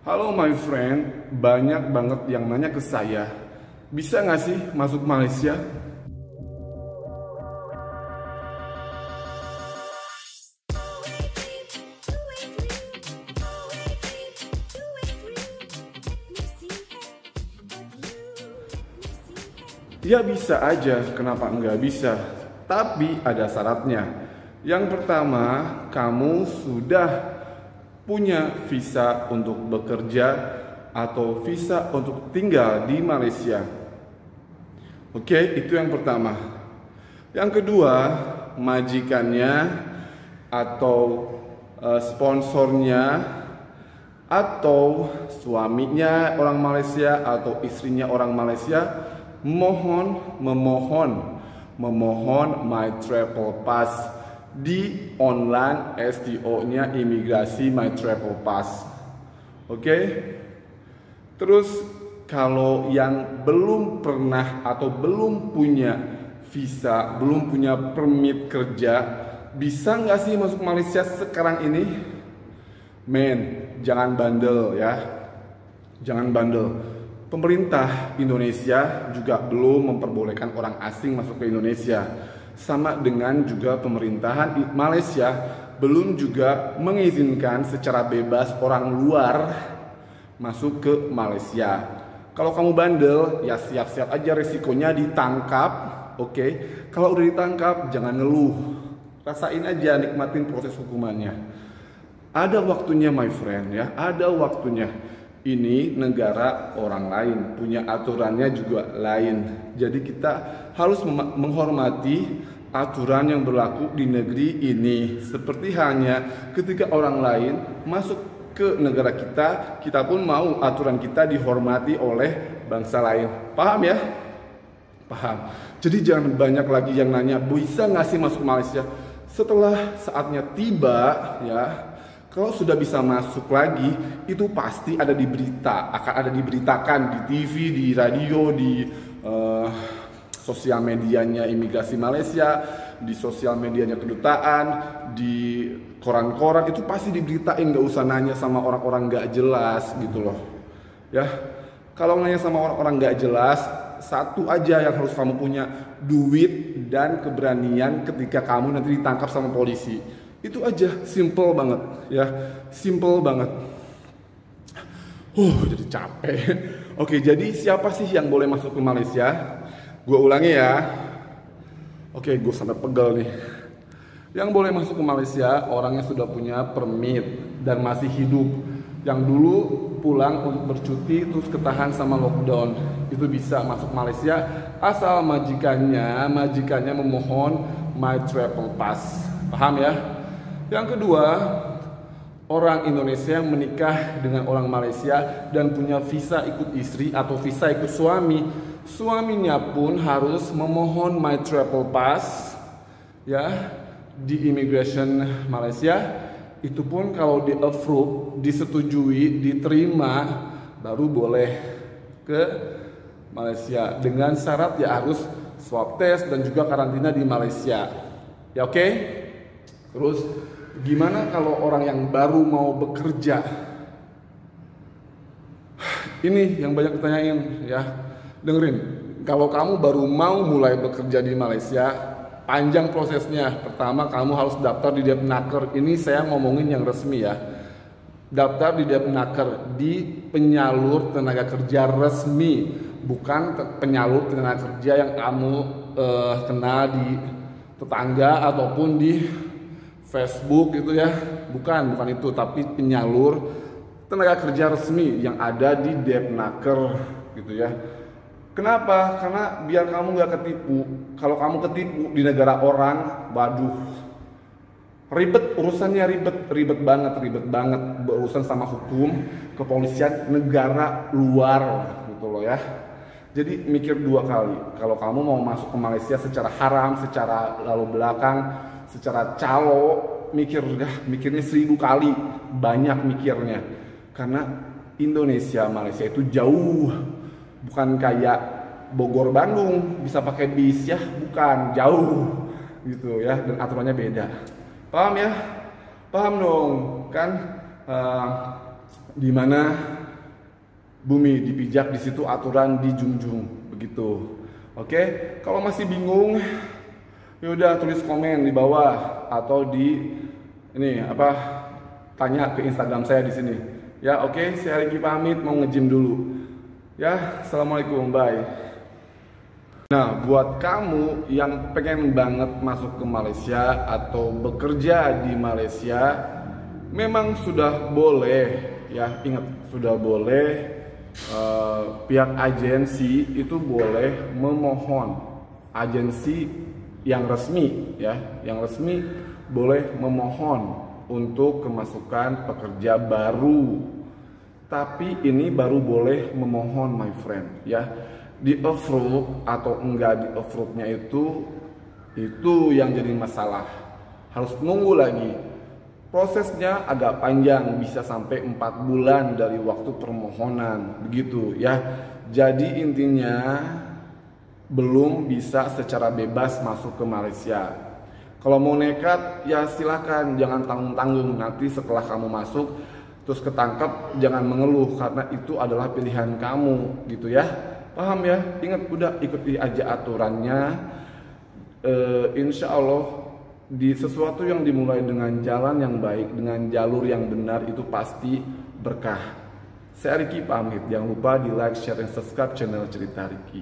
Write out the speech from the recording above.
Halo my friend, banyak banget yang nanya ke saya, bisa nggak sih masuk Malaysia? Ya bisa aja, kenapa nggak bisa? Tapi ada syaratnya. Yang pertama, kamu sudah punya visa untuk bekerja atau visa untuk tinggal di Malaysia. Oke, itu yang pertama. Yang kedua, majikannya atau sponsornya atau suaminya orang Malaysia atau istrinya orang Malaysia memohon My Travel Pass di online STO-nya imigrasi My Travel Pass. Oke? Terus kalau yang belum pernah atau belum punya visa, belum punya permit kerja, bisa nggak sih masuk Malaysia sekarang ini? Men, jangan bandel ya. Jangan bandel. Pemerintah Indonesia juga belum memperbolehkan orang asing masuk ke Indonesia. Sama dengan juga pemerintahan Malaysia belum juga mengizinkan secara bebas orang luar masuk ke Malaysia. Kalau kamu bandel, ya siap-siap aja resikonya ditangkap. Oke, kalau udah ditangkap jangan ngeluh. Rasain aja, nikmatin proses hukumannya. Ada waktunya my friend ya, ada waktunya. Ini negara orang lain, punya aturannya juga lain. Jadi kita harus menghormati aturan yang berlaku di negeri ini. Seperti halnya ketika orang lain masuk ke negara kita, kita pun mau aturan kita dihormati oleh bangsa lain. Paham ya? Paham. Jadi jangan banyak lagi yang nanya, bisa nggak sih masuk Malaysia? Setelah saatnya tiba ya, kalau sudah bisa masuk lagi, itu pasti ada di berita, akan ada diberitakan di TV, di radio, di sosial medianya imigrasi Malaysia, di sosial medianya kedutaan, di koran-koran, itu pasti diberitain, nggak usah nanya sama orang-orang nggak jelas gitu loh. Ya, kalau nanya sama orang-orang nggak jelas, satu aja yang harus kamu punya, duit dan keberanian ketika kamu nanti ditangkap sama polisi. Itu aja, simple banget ya, simple banget. Jadi capek. Oke, jadi siapa sih yang boleh masuk ke Malaysia? Gue ulangi ya. Oke, gue sampai pegel nih. Yang boleh masuk ke Malaysia orangnya sudah punya permit dan masih hidup. Yang dulu pulang untuk bercuti terus ketahan sama lockdown, itu bisa masuk Malaysia asal majikannya memohon My Travel Pass. Paham ya? Yang kedua, orang Indonesia yang menikah dengan orang Malaysia dan punya visa ikut istri atau visa ikut suami, suaminya pun harus memohon My Travel Pass ya di immigration Malaysia. Itu pun kalau di approve, disetujui, diterima, baru boleh ke Malaysia. Dengan syarat ya harus swab test dan juga karantina di Malaysia. Ya oke? Terus gimana kalau orang yang baru mau bekerja? Ini yang banyak ditanyain ya. Dengerin, kalau kamu baru mau mulai bekerja di Malaysia, panjang prosesnya. Pertama kamu harus daftar di Depnaker. Ini saya ngomongin yang resmi ya. Daftar di Depnaker, di penyalur tenaga kerja resmi, bukan penyalur tenaga kerja yang kamu kenal di tetangga ataupun di Facebook gitu ya. Bukan itu, tapi penyalur tenaga kerja resmi yang ada di Depnaker gitu ya. Kenapa? Karena biar kamu nggak ketipu. Kalau kamu ketipu di negara orang, waduh, ribet urusannya, ribet banget berurusan sama hukum, kepolisian negara luar gitu loh ya. Jadi mikir dua kali. Kalau kamu mau masuk ke Malaysia secara haram, secara lalu belakang, secara calo, mikirnya 1000 kali banyak mikirnya. Karena Indonesia Malaysia itu jauh, bukan kayak Bogor Bandung bisa pakai bis ya, bukan, jauh gitu ya, dan aturannya beda. Paham ya? Paham dong kan? Dimana bumi dipijak, di situ aturan dijunjung begitu. Oke, kalau masih bingung ya udah tulis komen di bawah atau di ini apa, tanya ke Instagram saya di sini. Ya oke, saya Ricky pamit mau nge-gym dulu. Ya, assalamualaikum, bye. Nah, buat kamu yang pengen banget masuk ke Malaysia atau bekerja di Malaysia, memang sudah boleh ya, ingat sudah boleh. Pihak agensi itu boleh memohon, agensi yang resmi ya, yang resmi boleh memohon untuk kemasukan pekerja baru. Tapi ini baru boleh memohon, my friend ya. Di approve atau enggak di approve-nya itu yang jadi masalah. Harus nunggu lagi. Prosesnya agak panjang, bisa sampai 4 bulan dari waktu permohonan, begitu ya. Jadi intinya belum bisa secara bebas masuk ke Malaysia. Kalau mau nekat ya silahkan, jangan tanggung-tanggung. Nanti setelah kamu masuk terus ketangkap, jangan mengeluh karena itu adalah pilihan kamu, gitu ya. Paham ya? Ingat, udah ikuti aja aturannya. Insya Allah di sesuatu yang dimulai dengan jalan yang baik, dengan jalur yang benar, itu pasti berkah. Saya Ricky pamit, jangan lupa di like, share, dan subscribe channel Cerita Ricky.